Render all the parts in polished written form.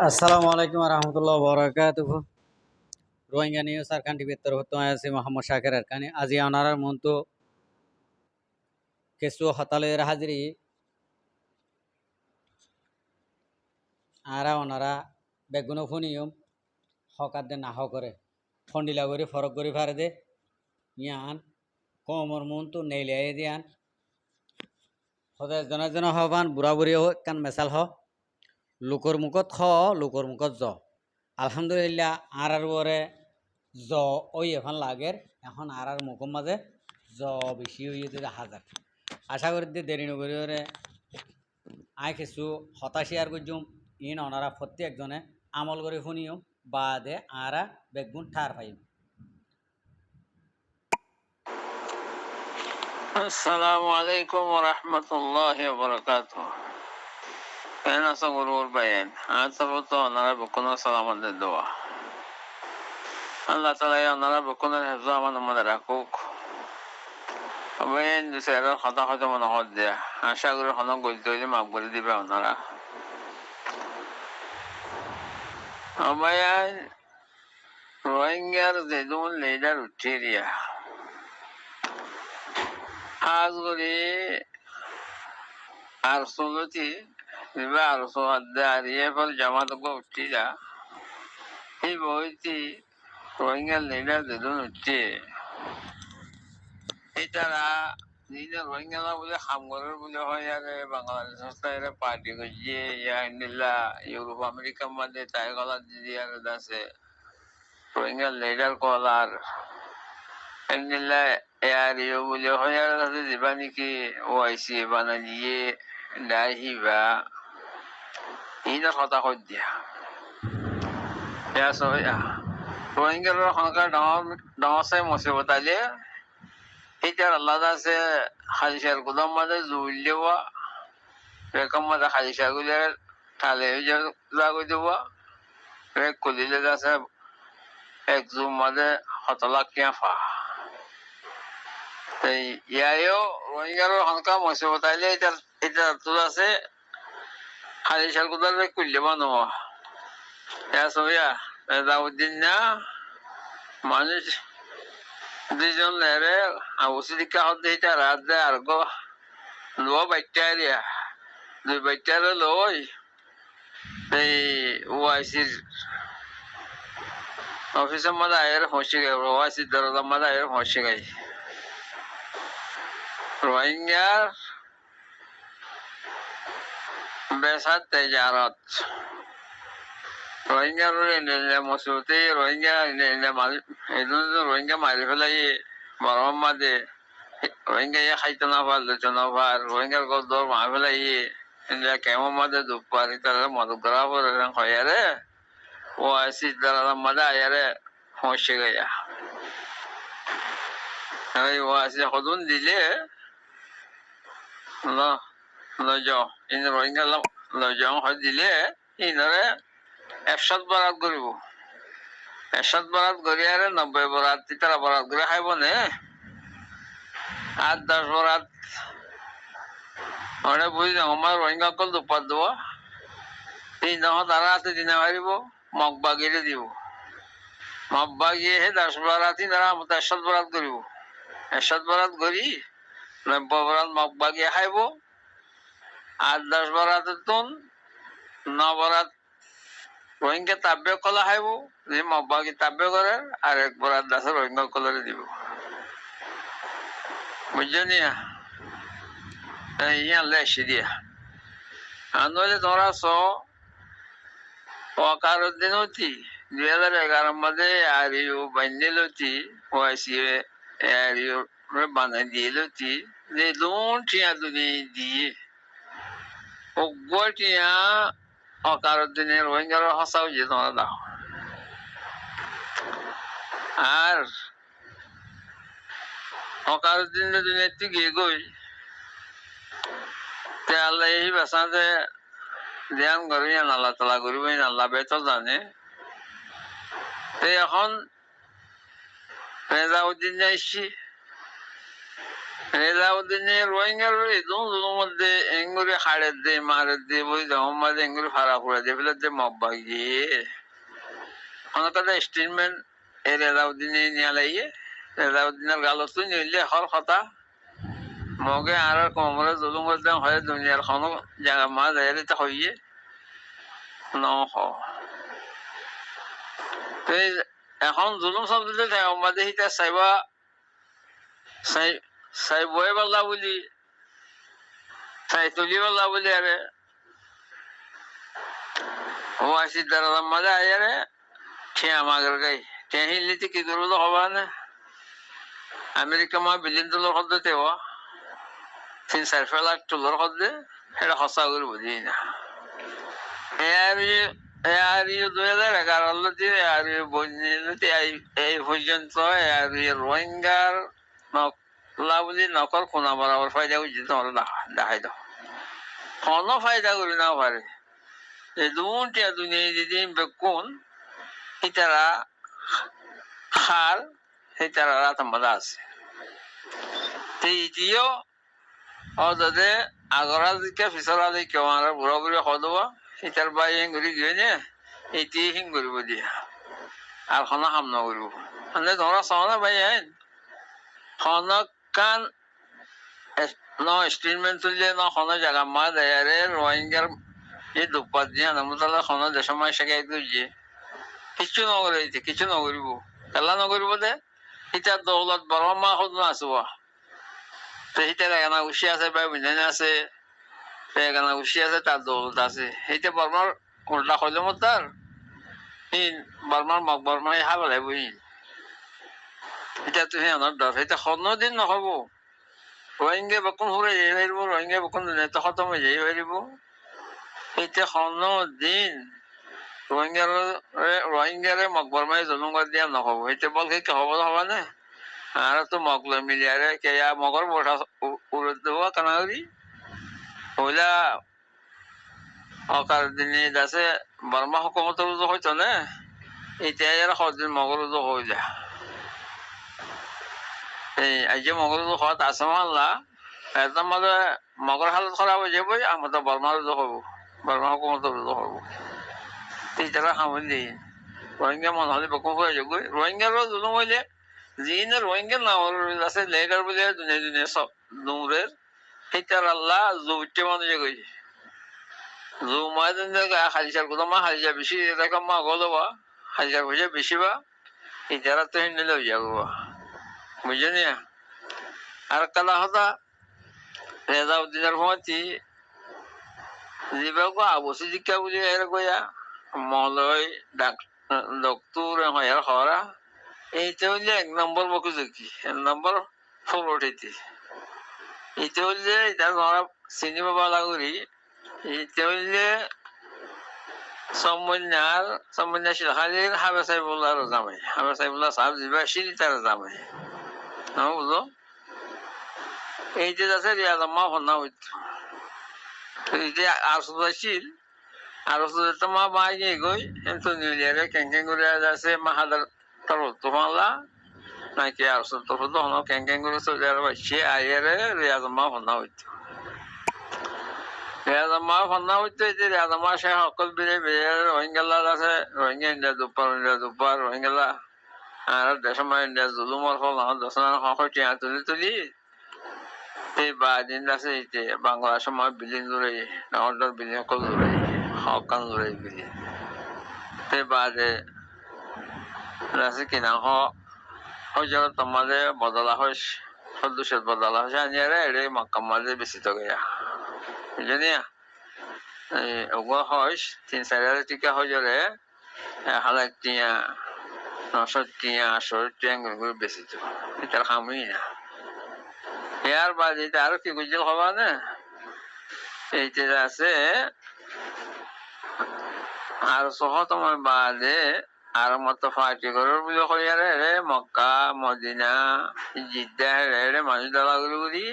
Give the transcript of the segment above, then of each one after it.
আসসালামু আলাইকুম রহমতুল্লাহ বরকাতুহ। রোহিঙ্গা নিউজ আর কান্টি বেতর হতো আছে মোহাম্মদ শাকের আরকানি আজি অনারার মন্তু কেসু হতালের হাজিরি আরা অনারা বেগুনো ফুনিয়ম হকার দে না করে ফন্ডিলা করে ফরক করে ফারে দে ইয়ান কমর মন্তু নেইলে দিয়ান সদায় জনে জনে হবান বুড়া বুড়ি কান মেসাল লোকর মুখত লোকর মুখত আলহামদুলিল্লাহ আর ওরে জ ওই এখন লাগের এখন আর মুখর মাঝে জ বেশি হয়ে দেখা যায়। আশা করি যে দেরি নগরী আয় কিছু হতাশি আর করছুম ইন ওনারা প্রত্যেকজনে আমল করে শুনিও বা দে আরা বেগুন ঠার পাইম। السلام عليكم ورحمة الله وبركاته. أنا سأقول بيان. أتفضل أنا بكون سلام الدعاء. الله تعالى أنا بكون الحفظ من مدركوك. بيان دسالة خطأ خطأ من هذا. أشعر أنا قلت لي ما أقول دي بأنارا. بيان روينجر زيدون ليدر وتيريا. أقولي أرسلتي لبا أرسل الدارية فالجماعة قوتيلا. هي بويتي রোহিঙ্গা লিডার যেদিন হচ্ছে এটারা নিজের রোহিঙ্গা বলে খামগরের বলে হয় আর বাংলাদেশ সংস্থায় পার্টি করছে ইন্ডিয়া ইউরোপ আমেরিকার মধ্যে তাই গলা দিয়ে আর আছে রোহিঙ্গা লিডার কলার ইন্ডিয়া এয়ার ইউ বলে হয় আর আছে যাবা নাকি ওআইসি বানালিয়ে ডাইহিবা ইনার কথা কই দিয়া রোহিঙ্গার সংখ্যা ডাঙর চাই মুসিবত আলে এটার আলাদা আছে হাদিসের গুদাম মাঝে জুইল দেওয়া বেকম মাঝে হাদিসা গুলে ঠালে জাগই দেওয়া এক কলিলে আছে এক জুম মাঝে হতলাক ফা তাই ইয়াও রোহিঙ্গার সংখ্যা মুসিবত আলে এটার তো আছে হাদিসের গুদার কুললে বানোয়া ইয়া সবিয়া দাউদ্দিন না মানুষ দুইজন লেরে আবসিকা হতে এটা রাত দেয় আর গো লো বাইটারিয়া দুই বাইটারে লই এই ওআইসির অফিসের মধ্যে আয়ের হসে গে ওআইসির দরজার মধ্যে আয়ের হসে গে রোহিঙ্গার বেসাত তেজারত রোহিঙ্গার মসুতে রোহিঙ্গা রোহিঙ্গা মারি ফেলাই বরম মাঝে রোহিঙ্গা খাইতে না পারলে জনভার রোহিঙ্গার গদর মারি ফেলাই কেমন মাঝে দুপার তারা মদত করা পরে হয়ারে ও আসি দরজার মধ্যে আয়ারে হসে গয়া ও আসি হদুন দিলে রোহিঙ্গা লজং হয় দিলে ইনরে 100 বরাত করিব 100 বরাত করিয়ারে 90 বরাত তারা বরাত করে খাইব নে 8-10 বরাত ওরা বুঝি না আমার রোহিঙ্গা কল দুপাত দেওয়া এই নহ তারা হাতে দিনে মারিব মগবাগিরে দিব মগবাগিয়ে 10 বরাতই তারা 100 বরাত করিব 100 বরাত করি 90 বরাত মগবাগিয়ে খাইব 8-10 বরাতের তুন 9 বরাত রোহিঙ্গা তাব্য কলা খাইব যে মগবাগি তাব্য করে আর 1 বরাত দাসে রোহিঙ্গা কলরে দিব বুঝছো নিয়া ইয়া লেসি দিয়া আনলে তোমরা ওয়াকারুদ্দিন হতি 2011 মধ্যে আরিও বান্দিল হতি ওয়াইসি আরিও বানাই দিল হতি যে লোন টিয়া দুনি দিয়ে ওগটিয়া ওয়াকারুদ্দিনের রোহিঙ্গার হাসাও যে তোমরা দাও আর ওয়াকারুদ্দিনের দুনিয়া তুই গিয়ে গই তে আল্লাহ এই বাসাতে ধ্যান করবেন আল্লাহ তালা করবেন আল্লাহ বেতর জানে এখন রেজাউদ্দিন যাইছি রেজাউদ্দিনে রোহিঙ্গার দুর মধ্যে এঙ্গুরি হাড়ের দে মারের দে বই মোহাম্মদ এঙ্গুরি ফারা ফুরা দে ফেলে দে মব্বা গিয়ে অনেক স্টেটমেন্ট এ রেজাউদ্দিনে নিয়ে লাইয়ে রেজাউদ্দিনের গালত তুই নিলে হর কথা মগে আর কোমরে জুলুম করতে হয় দুনিয়ার কোনো জায়গা মা যাইতে হইয়ে নহ এখন জুলুম শব্দতে থাকে আমাদের হিতা চাইবা চাইবই পাল্লা বুলি চাই তুলি পাল্লা বুলি আরে ও আসি দাঁড়ালাম মাঝে আয়ারে ঠিয়া মাগের গাই ঠিয়া হিলিতে কি করবো তো হবা না আমেরিকা মা বিলিয়ন ডলার করতে তেও 3-4 লাখ ডলার করতে এটা সঁচা করে বুঝি না আর 2011 আর বন্যতে এই পর্যন্ত আর রোহিঙ্গার নকলা বুলি নকল কোনা বরাবর ফায়দা করছি তোমার দেখাই দাও কোনো ফায়দা করি না পারে এই দুটিয়া দুনিয়া যদি বেকুন ইতারা হার ইতারা রাত মজা আছে ইটিও অদে আগরা দিকে পিছরা দিকে আমার বুড়া বুড়ি হদবা ইতার বাই হিং ঘুরি গিয়ে নে এটি হিং করিব দিয়া আর খানা হাম নকরিব মানে তোমরা চাও না ভাই আইন খনক কান ন স্টেটমেন্ট তুললে ন খন জায়গা মা দেয়ারে রোহিঙ্গার এই দুপাত দিয়া নামতালা খন দেশ মাই শেখাই দিয়ে কিছু নকরিছে কিছু নকরিব খেলা নকরিব দে ইতার দৌলত বড় মা হদ না আছো সেইটা এখানে উঠি আছে বা বিধান আছে এখানে উঠি আছে তার দৌলত আছে সেইটা বর্মার উল্টা হইলে মত তার বর্মার মগ বর্মাই হা পেলাই বই এটা তো সিহঁতৰ ডৰ সেইটো কোনোদিন নহব রোহিঙ্গা বকুন ঘুরে যাই পারিব রোহিঙ্গা বকুন দুনিয়াতে খতম হয়ে যাই পারিব এটা কোনোদিন রোহিঙ্গারে মগ বর্মাই জুলুম করে দিয়া নহব এটা বল কি হব হবা না আর তো মগ লৈ মিলি আরে কে মগর বঠা উড়ে দেওয়া কানাগরি হইলা অকার দিনে আছে বর্মা হুকুমতের উজো হইতো না এটা আর সদিন মগর উজো হইলা এই আজ মগর উজো হওয়াত আছে মাল্লা একদম মানে মগর হালত খারাপ হয়ে যাবো আমাদের বর্মার উজো হবো বর্মা হুকুমতের উজো হবো এইটারা সামনে দিই রোহিঙ্গা মন হলে বকু হয়ে যাবো রোহিঙ্গারও জুলুম হইলে যিনি রোহিঙ্গা নাম আছে লেগার বলে দুনিয়া দুনিয়া সব দৌড়ের সেইটার আল্লাহ জুবিতে মানুষ গেছে জু মাদিন হাজিসার কথা মা হাজিসা বেশি দেখা মা গলো বা হাজিসার পয়সা বেশি বা এটারা তো হিন্দিলে হয়ে যাবো বুঝে নিয়া আর কালা হতা রেজাউদ্দিনের ভমতি যিবাকো আবসি জিজ্ঞা বুলি এর কয়া মলয় ডক্টর হয়ার হরা এইটা হইলে 1 নম্বর বকু জকি 1 নম্বর ফুল উঠাইতে এইটা হইলে এটা ধরা চিনি পাবা লাগরি এইটা হইলে সম্বন্যা শিলখালির হাবে সাইবুল্লাহ জামাই হাবে সাইবুল্লাহ সাহেব যিবা শিলি তার জামাই না বুঝো এইটা আছে রিয়াজম্মা হন্না হইতো এইটা আসুদাছিল আর তো মা মাই গই কিন্তু নিউলিয়ারে কেঙ্কেন করে আছে মাহাদার তার তোমালা নাকি আর তো হনো কেঙ্কেন করে চলে আর সে আইয়ারে রিয়াজম্মা হন্না হইতো রিয়াজম্মা হন্না হইতো এই রিয়াজম্মা সে সকল বিরে বিরে রোহিঙ্গালা আছে রোহিঙ্গা ইন্ডিয়া দুপার রোহিঙ্গালা আর দেশমা ইন্ডিয়া জুলুমর ফল না দশনা হকটিয়া তুলি এই বাদিন আছে এইতে বাংলাদেশের মা বিলিয়ন জুড়ে নগর বিলিয়ন কল জুড়ে হকান জুড়ে বিলিয়ন তে বাদে আছে কিনা হজর তোমাদের বদলা হয় সদস্যের বদলা হয় জানিয়ারে এরে মক্কা মাঝে বেশি তো গেয়া বুঝলি ওগুলো হয় 3-4 টিকা হজরে 1000 টিয়া 900 টিয়া 800 টিয়া বেশি তো এটার খামই না ইয়ার বাদ এটা আরো কি গুজল হবা না এইটা আছে আর সহ তোমার বাদে আর মতো ফাটি করার বুলি কইয়ারে রে মক্কা মদিনা জিদ্দা রে মানুষ দলা গুলি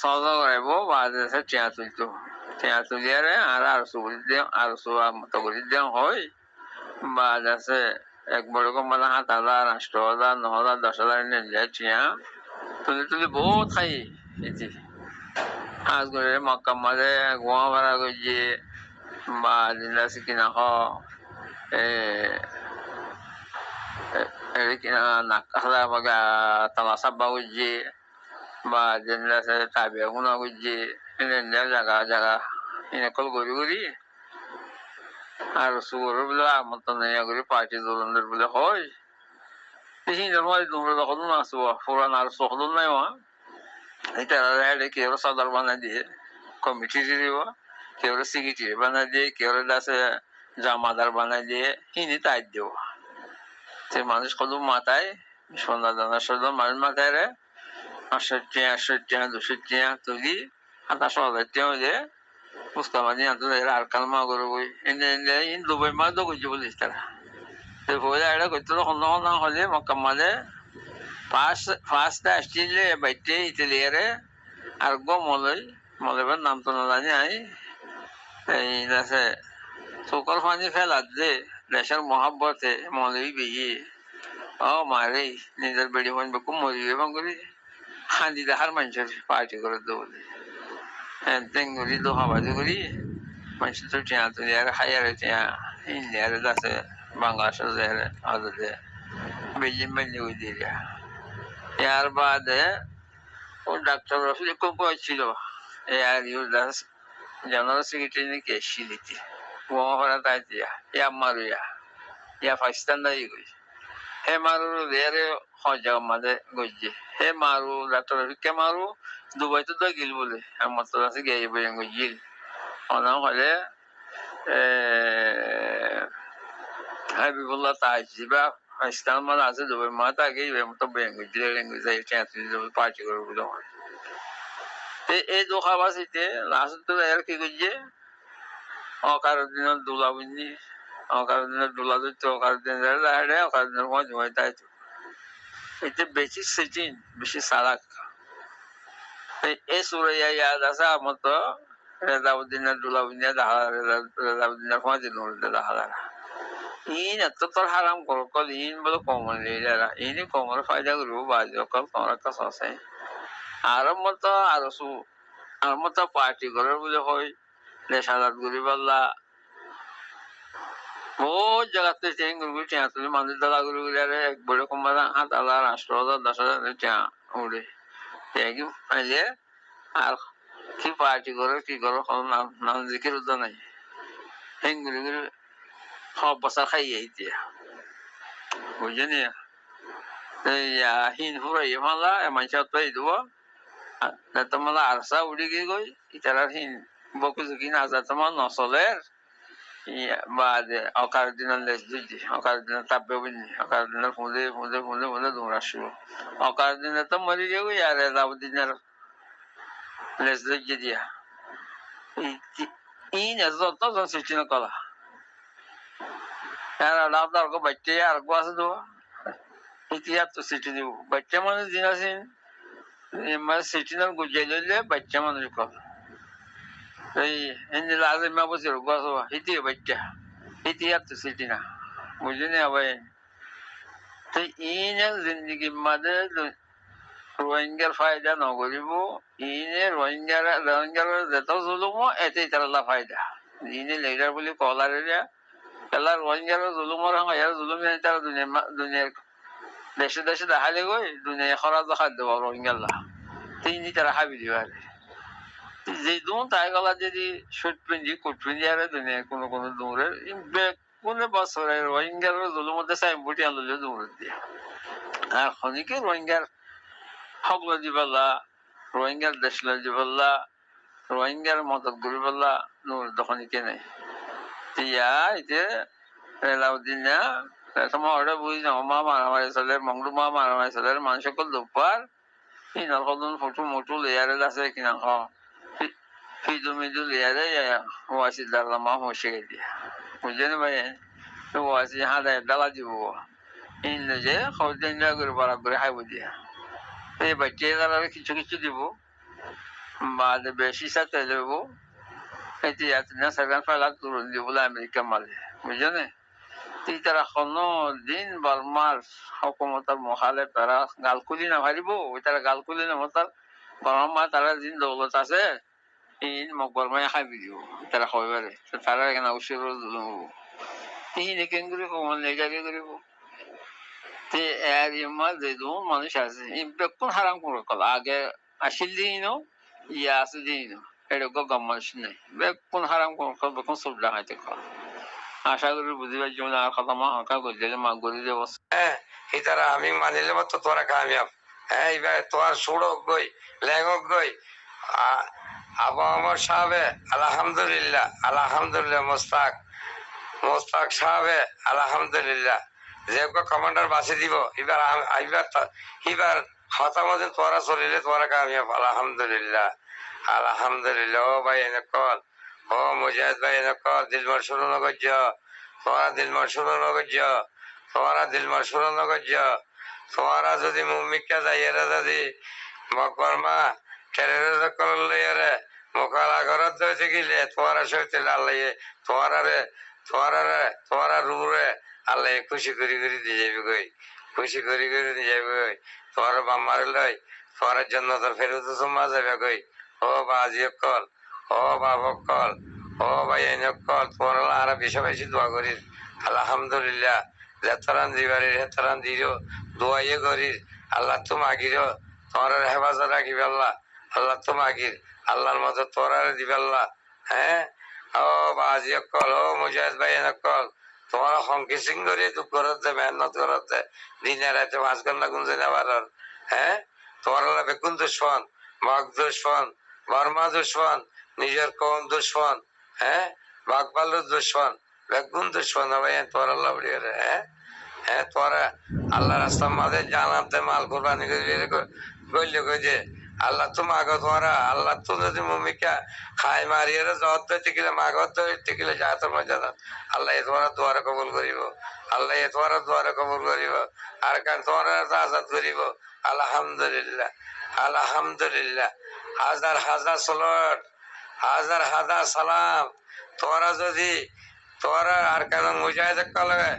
সজা করাইব বাদে আছে টিয়া তুলিয়ারে আর সু মতো করি দেওয়া হয় বাদ আছে 1 বড় কম মানে 7,000 8,000 9,000 10,000 নিয়ে যায় টিয়া তুলি তুলি বহুত খাই এটি আজ করে মক্কা মাঝে গোয়া ভাড়া করছে বা জিন্দা কিনা হ কিনা নাকালা বাগা তালা সাব্বা করছে বা জিন্দা তাবিয়া গুনা করছে জায়গা জায়গা এনেকল গড়ি গড়ি আর সুগর বলে আমন্ত্রণ করে পার্টি দোলনের বলে হয় হিন্দর মাঝে তোমরা যখন আসবো পুরান আর সকল নাই এটা কেউ সদর বানা দিয়ে কমিটি দিব কেউ সেক্রেটারি বানা দিয়ে কেউ আছে জামাদার বানা দিয়ে হিন্দি তাই দিব সে মানুষ কত মাথায় সোনা দানা সোনা মানুষ মাথায় রে 80 200 তুলি 27,000 দিয়ে মুস্তাবানি আনতে আর কালমা করে বই এনে দুবাই মা তো করছে বলিস তারা তো বলে এটা করতে হন্য না হলে মক্কা মাঝে ফার্স্ট আসছিলে বাইতে ইতালিয়ারে আর গো মলেবার নাম তো না জানি আই এই আছে সকল পানি ফেলার যে দেশের মহাব্বতে মলবি বিয়ে ও মারে নিজের বেড়ি মানবে খুব মরিবে বাঙ্গুলি হাঁদি দেখার মানুষের পার্টি করে দেবো হ্যাঁ তেঙ্গুলি দোহাবাজি করি মানুষ তো টিয়া তুলি আর হাইয়ারে টিয়া ইন্ডিয়ারে আছে বাংলাদেশের আদতে বেজিম বেজি ওই দিয়ে এর বাদে ও ডাক্তার রফিক খুব ছিল আর ইউদাস জেনারেল সেক্রেটারি কে শিলিতে ওরা তাই দিয়া ইয়া মারুয়া ইয়া পাকিস্তান দায়ী গই হে মারু রে হজা মাঝে গইছে হে মারু ডাক্তার রফিক কে মারু দুবাই তো গিল বলে আমার তো আছে গিয়ে বইং গিল অনাম হলে হাবিবুল্লাহ তাইজি বা পাকিস্তান মানে আছে দুবাই মাথা গিয়ে তো বইং গিল ল্যাঙ্গুয়েজ এই চ্যান্স পার্টি করে বলে এই দোকাবাসিতে লাস্ট তো এর কি করছে অকার দিনের দোলা বুঝলি অকার দিনের দোলা দিচ্ছে অকার দিনের লাইডে অকার দিনের মজুমাই তাই তো এতে বেশি সেচিন বেশি সারাক এই সুরাইয়া ইয়াদ আছে আমার তো রেজাউদ্দিনের দোলা বুঝলি দেখা রেজাউদ্দিনের মজিদ দেখা ইন এত তোর হারাম করো কল ইন বলে কমল লিডারা ইনি কমল ফায়দা করবো বাজি কল তোমার একটা সসাই আর মতো আরো আর মতো পার্টি করার বলে হয় দেশালাত গুলি পাল্লা বহুত জায়গাতে ট্রেন গুলি টিয়া তুলি মানুষ দাদা গুলি গুলি আরে এক বড় কমারা 7,000 8,000 10,000 টিয়া উড়ে কি পাইলে আর কি পার্টি করে কি করো কোনো নাম জিকির উদ্যোগ নাই হেঙ্গুলি গুলি সব বছর খাইয়ে এতিয়া বুঝলি হিন ফুরাই মালা মানুষের তো দিব তোমার আরসা উড়ি গিয়ে গই ইতার হিন বকু ঝুঁকি না যা তোমার নচলের বাদে অকার দিনের লেজ দুইটি অকার দিনের তাপে বুঝলি অকার দিনের ফুঁদে ফুঁদে ফুঁদে ফুঁদে দৌড় আসবো অকার দিনে তো মরি যাবো আর দিনের লেজ দুইটি দিয়া ইন যত সৃষ্টি কলা আর আপনার বাচ্চা আর আছে তো ইতিহাস তো সিটি দিব বাচ্চা মানুষ দিন আছেন মানে সিটি না গুজিয়ে দিলে বাচ্চা মানুষ কথা এই হিন্দি লাজে মা বসে গাছ হিতি বাচ্চা ইতিহাস তো সিটি না বুঝলি ভাই তো ইনে জিন্দগি মাঝে রোহিঙ্গার ফায়দা নকরিব ইনে রোহিঙ্গার যেত জুলুম এতে তারা ফায়দা ইনে লিডার বলে কলার এলা রোহিঙ্গার জুলুমর ইয়ার জুলুম তারা দুনিয়ার দেশে দেশে দেখালে গই দুনিয়া খরাজ খাদ্য রোহিঙ্গাল্লা তিনি তারা হাবি দিবার যে দুন তাই গলা যদি সুট পিঞ্জি কুট পিঞ্জি আর দুনিয়া কোনো কোনো দৌড়ের কোনে বছরে রোহিঙ্গার জুলুমতে সাইনবোর্ড আনলে দৌড় দিয়ে আর খনিকে রোহিঙ্গার হকল দিবাল্লা রোহিঙ্গার দেশলা দিবাল্লা রোহিঙ্গার মদত করিবাল্লা নূর দখনিকে নেই তিয়া এতে রেলাউদ্দিন না তোমার ওটা বুঝি না মা মারামারি চলে মংলু মা মারামারি চলে মানুষ সকল দুপার ইনার কদন ফটো মোটু লেয়ারে আছে কিনা হ ফিদু মিদু লেয়ারে ওয়াসি দাঁড়ালাম মা হসে গেছে বুঝলেন ভাই ওয়াসি হাঁদায় ডালা দিব ইন যে খবর করে বরাব করে খাইব দিয়া এই বাচ্চা তারা কিছু কিছু দিব বাদে বেশি সাথে দেবো এটি না সেখান ফেলা তুরুন দিব বলে আমেরিকা মালে বুঝলেন তুই তারা কোনো দিন বর্মার হকুমতার মহালে তারা গাল খুলি না ভারিব ওই তারা গাল খুলি না মতার বর্মা তারা দিন দৌলত আছে ইন মোক বর্মায় খাবি দিব তারা খাইবারে তারা এখানে উচিত ইন কেন করে কমান লেজারি করিব তে এর ইমা যে দু মানুষ আছে বেকুন হারাম করে কলা আগে আসিল দিনও ইয়া আছে দিনও এরকম গম্মাস নেই বেকুন হারাম করে কল বেকুন সুবলা খাইতে কল আশা করি বুঝিবার জন্য আর কথা মা আঁকা করলে মা গড়ি দেব হ্যাঁ ইতারা আমি মানিলে তো তোরা কামিয়াব হ্যাঁ এবার তোমার সুড়ক গই লেঙ্গক গই আবু আমার সাহেবে আলহামদুলিল্লাহ আলহামদুলিল্লাহ মোস্তাক মোস্তাক সাহেবে আলহামদুলিল্লাহ যে কমান্ডার বাঁচি দিব এবার এবার হতামদিন তোরা চলিলে তোরা কামিয়াব আলহামদুলিল্লাহ আলহামদুলিল্লাহ ও ভাই এনে কল ও মুজাহিদ ভাই এনে কল দিলমার শুরু নগর্য তোরা দিলমার শুরু নগর্য তোরা দিলমার শুরু নগর্য তোরা যদি মুমিকা যাইয়েরা যদি মকবরমা কেরে করলে এরে মোকালা ঘরত হইতে গেলে তোরা সইতে আল্লাহ তোরা রুরে আল্লাহ খুশি করি দিয়ে যাবি গই খুশি করি দিয়ে যাবি গই তোর বাম্মার লই তোর জন্য তোর ফেরত সমা যাবে গই ও বাজি কল ও বাবক কল ও ভাই এনে কল তোর আর বেশি বেশি দোয়া করিস আলহামদুলিল্লাহ যেতরান দিবারির হেতরান দিও দোয়াইয়ে করিস আল্লাহ তো মাগির তোর হেফাজত রাখিব আল্লাহ আল্লাহ তো মাগির আল্লাহর মতো তোর দিবে আল্লাহ হ্যাঁ ও বাজি কল ও মুজাহিদ ভাই এনে কল তোমার হংকি সিং করে দুঃখ করতে মেহনত করতে দিনে রাতে 5 ঘন্টা গুনছে নেবার হ্যাঁ তোমার বেগুন দুশ্মন মগ দুশ্মন বর্মা দুশ্মন নিজের কম দুশ্মন হ্যাঁ বাগবালুর দুশ্মন বেগুন দুশ্মন ভাই তোর আল্লাহ হ্যাঁ হ্যাঁ তোরা আল্লাহ রাস্তার মাঝে জানাতে মাল কোরবানি করলে যে আল্লাহ তো মাগো তোরা আল্লাহ তো যদি মমিকা খাই মারিয়ে জবাব দিতে গেলে মাগত দিতে গেলে যা তোমার জানা আল্লাহ এ তোমার দোয়ারে কবুল করিব আল্লাহ এ তোমার দোয়ারে কবুল করিব আর কারণ তোমার আজাদ করিব আলহামদুলিল্লাহ আলহামদুলিল্লাহ হাজার হাজার সলট হাজার হাজার সালাম তোরা যদি তোরা আর কেন মুজাহিদ কলে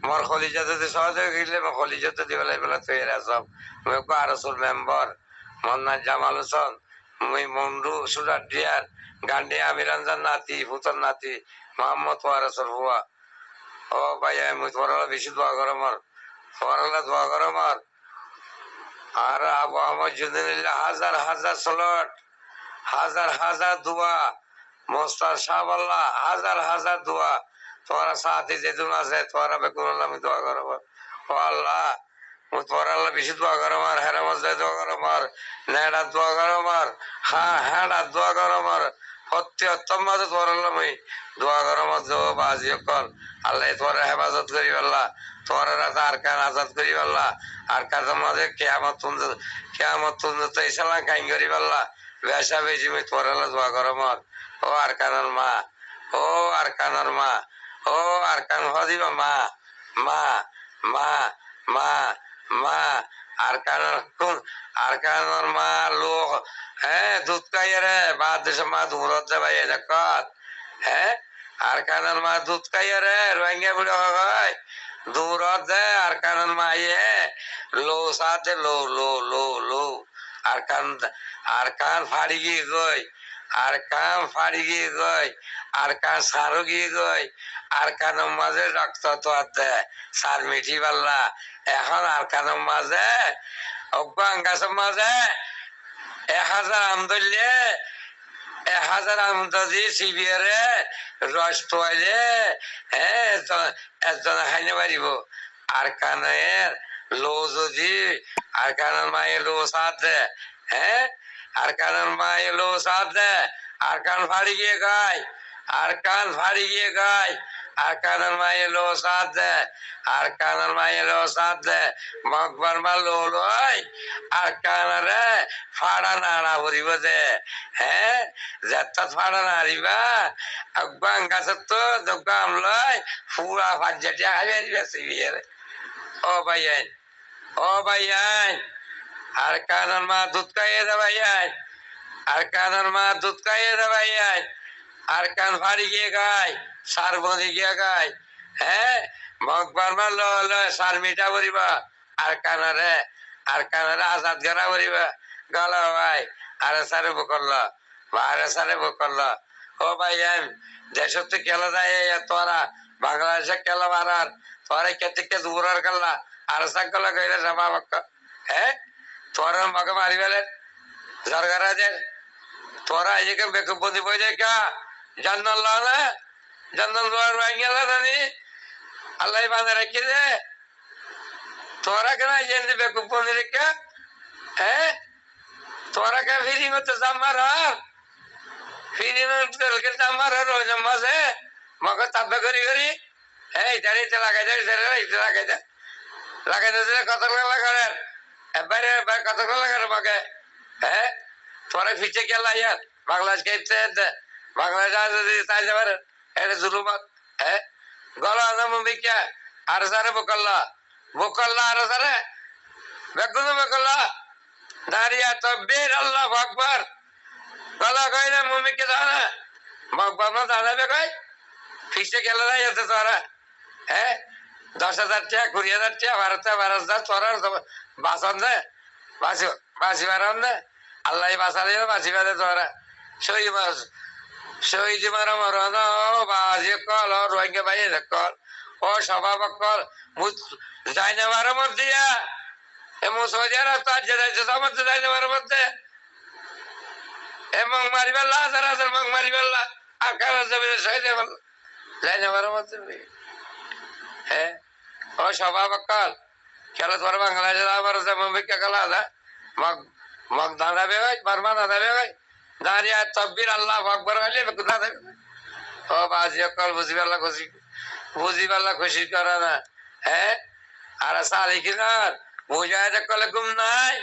মোর খলিজা যদি সহযোগ গেলে খলিজা তো দিবে বেলা তৈরি সব আরসুল মেম্বার মন্নার জামাল হোসেন মুই মন্ডু সুরাট ডিয়ার গান্ডি আমিরানজান নাতি ফুতর নাতি মোহাম্মদ ওয়ারসুল হুয়া ও ভাই মুই তোর বেশি দোয়া করো মর তোর দোয়া করো মর আর আবু আহমদ জুদিনিল্লাহ হাজার হাজার সলট হাজার হাজার দোয়া মোস্তার শাহ আল্লাহ হাজার হাজার দোয়া তোরা সাথে যেদিন আছে তোরা বেকুন আমি দোয়া করবো ও আল্লাহ তোর আল্লাহ বেশি দোয়া করো মার হেরা মজায় দোয়া করো মার নেড়া দোয়া করো মার হ্যাঁ দোয়া করো মার সত্যি অত্যম মাঝে তোর আল্লাহ মই দোয়া করো মার দো বাজি কল আল্লাহ তোরা হেফাজত করি পাল্লা তোরা রাতে আর কান আজাদ করি পাল্লা আর কাজের মাঝে কেয়ামত তুন্দ তো ইসালা কাইন করি পাল্লা বেসা বেশি মই তোর আল্লাহ দোয়া করো মার ও আর কানার মা ও আর কানার মা ও আর কান হদিবা মা মা মা মা মা আর কানার মা লোক হ্যাঁ দুধ খাই রে বাদ দেশে মা দূরত যাবাই এনে কত হ্যাঁ আর কানার মা দুধ খাই রে রোহিঙ্গা বুড়ো হয় দূরত দে আর কানার মা ইয়ে লো সাথে লো লো লো লো আর কান ফাড়ি গিয়ে গই আর কান ফাড়ি গিয়ে গই আর কান সারো গিয়ে গই আর কানের মাঝে রক্ত তো আছে সার মিঠি পাল্লা এখন আর কানের মাঝে অজ্ঞান গাছের মাঝে 1000 আম ধরলে 1000 আম যদি শিবিরে রস তোয়াইলে হ্যাঁ একজনে খাইতে পারিব আর কানের লো যদি আর কানের মায়ের লো সাথে হ্যাঁ আর কানের মায়ের লো সাথে আর কান ফাড়ি গিয়ে গায় আর কান ফাড়ি গিয়ে গায় আর কানের মায়ের লো সাথে আর কানের মায়ের লো সাথে মকবার মা লো লয় আর কানারে ফাড়া নাড়া ভরিব দে হ্যাঁ যেটা ফাড়া নাড়িবা একবার গাছের তো দোকান লয় পুরা ভাজ্যাটিয়া খাইবে শিবিরে ও ভাই আইন ও ভাই আইন আর কানের মা দুধ খাইয়ে দে ভাই আইন আর কানের মা দুধ খাইয়ে দে ভাই আইন আর কান ফাড়ি গিয়ে গায় সার বঁধি গিয়ে গায় হ্যাঁ মগ বার্মা সার মিঠা করিবা আর কানারে আজাদ করা করিবা গল ভাই আরে সারে বকল আরে সারে বকল ও ভাই দেশত খেলা যায় তোরা বাংলাদেশে খেলা মারার তোরা কেতে দূরের খেলা আর সাকলা কইলে জমা বক্ক হ্যাঁ তোরা মগে মারি বেলে সরকারাজের তোরা এদিকে বেকুবন্দি বই যায় কা জান্নাল না জান্নাল দুয়ার ভাঙ্গেল জানি আল্লাহ বাঁধা রেখে দে তোরা কেন জেনে বেকুবন্দি রেখা হ্যাঁ তোরা কে ফিরিং হতে জামার আর ফিরিং হতে জামার আর ওই জামাসে মগে তাব্বে করি করি এই দাঁড়িয়ে লাগাই দেয় লাগাই দিলে কত লাগার এবারে কত লাগার মগে হ্যাঁ তোরা ফিচে গেলা ইয়ার বাংলাদেশ কে বাংলাদেশ যদি তাই যাবার এটা জুলুমত হ্যাঁ গলা মুমিকা আর সারে বকল্লা আর সারে বেগুন বকল্লা দাঁড়িয়া তকবীর আল্লাহু আকবার গলা কইলে মুমিকে দাঁড়া মকবার না দাঁড়াবে কই ফিচে গেলা না যেতে তোরা হ্যাঁ 10,000 টাকা 20,000 টাকা 12,000 তোরা বাসন দে বাসি বারণ দে আল্লাহ বাঁচালে বাঁচি বাদে তোরা শহীদ মারা মরণ বাজি কল ও রোহিঙ্গা ভাই কল ও স্বভাব কল যাই না মারার মধ্যে এমন সৌদিয়ার তার যাইছে মধ্যে যাই না মারার মধ্যে এবং মারি বেলা হাজার হাজার মগ মারি বেলা আর কারণ যাবে শহীদ যাই না মারার মধ্যে হ্যাঁ ও স্বভাব কল খেলা তোর বাংলাদেশে আবার মুম্বিকা খেলা মগ মগ দাঁড়াবে ভাই বারমা দাঁড়াবে ভাই দাঁড়িয়ে তকবীর আল্লাহ আকবার হইলে কোথা দেবে ও বাজি কল বুঝিবাল্লা খুশি করে না হ্যাঁ আর সালিকিনার মুজাহিদ কলে ঘুম নাই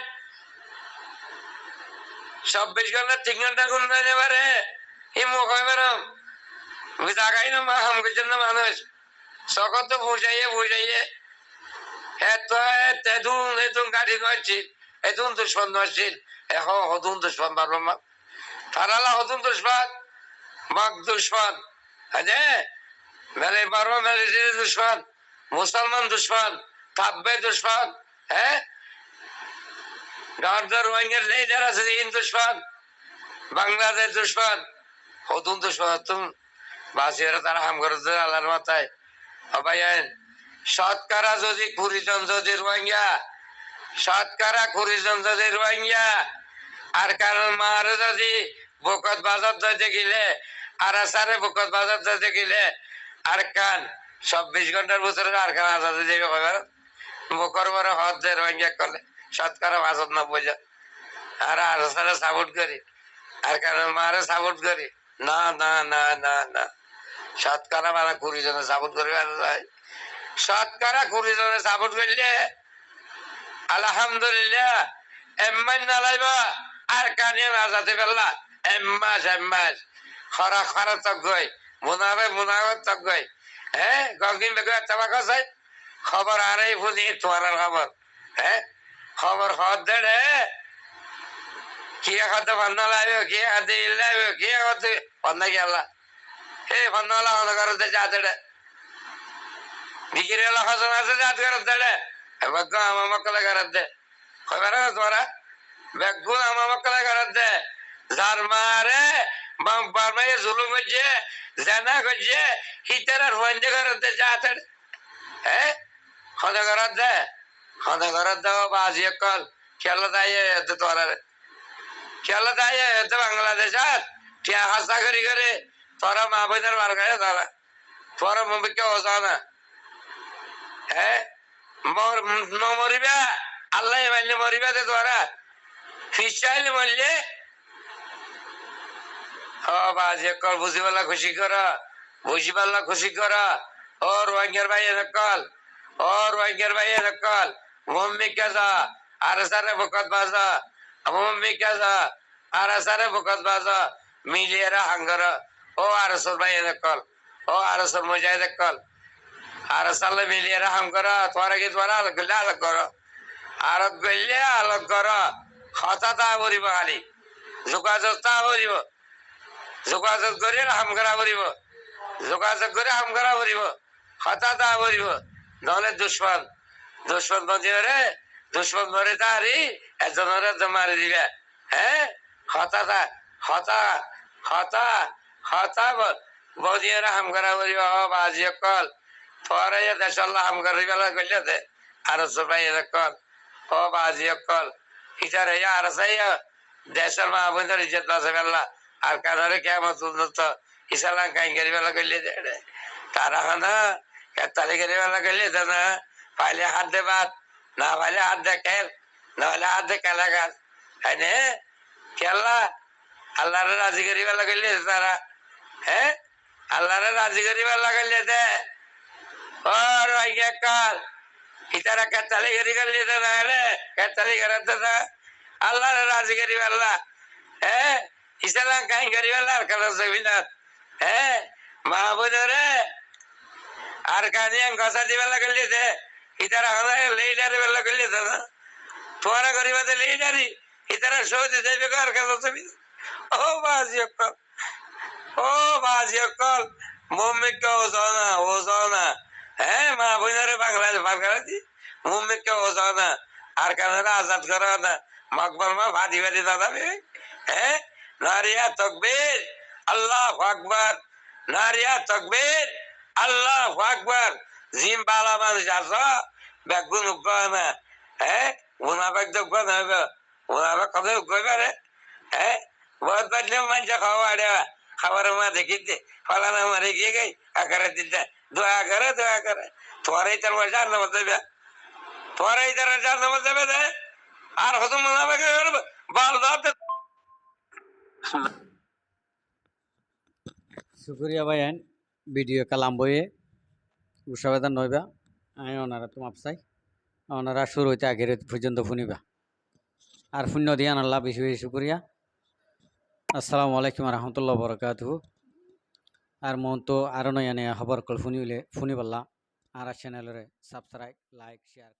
24 ঘন্টা 3 ঘন্টা ঘুম নাই এবারে এই মুখ হয় বেরম জাগাই না মা হাম করছেন না মানুষ সকত বুঝাইয়ে এত এতুন গাড়ি নয়ছিল এতুন দুশ্মন নয়ছিল এখন হতুন দুশ্মন পারবো মা তারালা হতুন দুশ্মন মগ দুশ্মন হ্যাঁ মেলে পারবো মেলে দুশ্মন মুসলমান দুশ্মন কাব্যে দুশ্মন হ্যাঁ রোহিঙ্গার লিডার আছে দুশ্মন বাংলাদেশ দুশ্মন হতুন দুশ্মন হতুন বাসিরা তারা হাম করে আল্লাহর মাথায় ভাই শতকরা যদি 20 জন যদি রোহিঙ্গা শতকরা 20 জন যদি রোহিঙ্গা আর কারণ মারে যদি বকত বাজার দিতে গেলে আর সারে বকত বাজার দিতে গেলে আর কান 24 ঘন্টার ভিতরে আর কান আজাদ যাবে খবর বকর বড় হাত দিয়ে রোহিঙ্গা করলে শতকরা 95 জন আর সারে সাপোর্ট করি আর কারণ মারে সাপোর্ট করি না না না না না শতকরা 20 জনে সাপোর্ট করবে শতকরা 20 জনে সাপোর্ট করলে আলহামদুলিল্লাহ এম্মান নালাইবা আর কানিয়া না যাতে পারলা এম্মাস খরা তক গই মুনাবে তক গই হ্যাঁ গঙ্গিন বেগে তাবাক আছে খবর আরে ফুনি তোমার খবর হ্যাঁ খবর দে রে কি খাতে ভান্না লাইবে কি খাতে লাইবে কি খাতে ভান্না গেলা হে ভান্নালা হন করতে যাতে রে বিকিরেলা খাসন আছে যাতে করতে রে বেগুন আমার মক্কলে করতে খবর আছে তোরা বেগুন আমার মক্কলে করতে যার মারে বারমাই জুলুম হচ্ছে জানা করছে হিতারা রোহিঙ্গা করতে যাতে হ্যাঁ খদে করতে বাজি কল খেলা দায়ে তোরা খেলা দায়ে বাংলাদেশাত টিয়া হাসা করি করে তোরা মা বোনের মার গায়ে তারা তোরা মুম্বিকে অজানা হ্যাঁ মরিবা আল্লাহ মানলে মরিবা দে তোরা ফিসাইলে মরলে বাজি কল বুঝিবাল্লা খুশি কর ও রোহিঙ্গার ভাই কল মম্মি কাজা আর সারে বকত বাজা মম্মি কাজা আর সারে বকত বাজা মিলিয়েরা হাঙ্গর ও আর সর ভাই কল ও আর সর মুজাহিদ কল আর সালে মিলিয়েরা হাম কর তোরা কি তোরা আলোক কর আর গল্লে আলোক কর কথা তা বলিব খালি যোগাযোগ তা বলিব যোগাযোগ করে হাম করা বলিব যোগাযোগ করে হাম করা বলিব হতা বলিব নহলে দুশ্মন দুশ্মন বন্ধুরে দুশ্মন মরে তারি এজনের মারি দিবে হ্যাঁ হতা হতা হতা হতা বদিয়েরা হাম করা বলিব ও বাজি কল তোরে দেশাল্লাহ হাম করি বেলা করলে দে আর সবাই কল ও বাজি কল ইটার আর সাই দেশের মা বোনের ইজ্জত বাঁচে বেলা আর কানারে কেমন উন্নত ইসালাম কাই করি বেলা করলে দে তারা খানা তালি করি বেলা করলে দে না পাইলে হাত দে বাদ না পাইলে হাত দে খেল না হলে হাত দে খেলা গাছ তাই নে খেলা আল্লাহরে রাজি করি বেলা করলে তারা হ্যাঁ আল্লাহরে রাজি করি বেলা করলে দে और भैया काल इतारा कत्ताली करी कर लेता ना है कत्ताली करता था अल्लाह ने राजी करी वाला है इसला कहीं करी वाला कलर से बिना है महाबूद रे आरकानियन गसा दी वाला कर लेते इतारा हमारे लीडर वाला कर लेता ना तुम्हारा गरीब आदमी लीडरी इतारा शो दे दे बेकार कलर से बिना ओ बाजियो कल मुंबई का ओजाना হ্যাঁ মা বোনেরে বাংলাদেশ বার করে দি মুম্মিকে ওজানা আর কানারা আজাদ করা না মকবর মা ভাদি ভাদি দাদা হ্যাঁ নারিয়া তকবীর আল্লাহু আকবার নারিয়া তকবীর আল্লাহু আকবার জিম বালা মানুষ আসো বেগুন উগানা হ্যাঁ উনাবাক দগনা উনাবাক কবে উগাবে হ্যাঁ বহুত বদলে মানুষ খাওয়া খাবার মা দেখিতে ফলানা মারে গিয়ে গই আকারে দিতে দোয়া করে তোমার এই তার যার নামাজ দেবে তোমার এই তার যার নামাজ দেবে দে আর হত মনে বাল দাঁত শুক্রিয়া ভাইয়ান ভিডিও কালাম বইয়ে উৎসবেদার নইবা আমি ওনারা তোমার চাই ওনারা শুরু হইতে আগের পর্যন্ত শুনিবা আর শূন্য দিয়ে আল্লাহ বেশি বেশি শুক্রিয়া আসসালামু আলাইকুম রহমতুল্লাহ বরকাতুহু আর মন তো আরো নয়া নয়া খবর কল শুনি পারলা আর চ্যানেলরে সাবস্ক্রাইব লাইক শেয়ার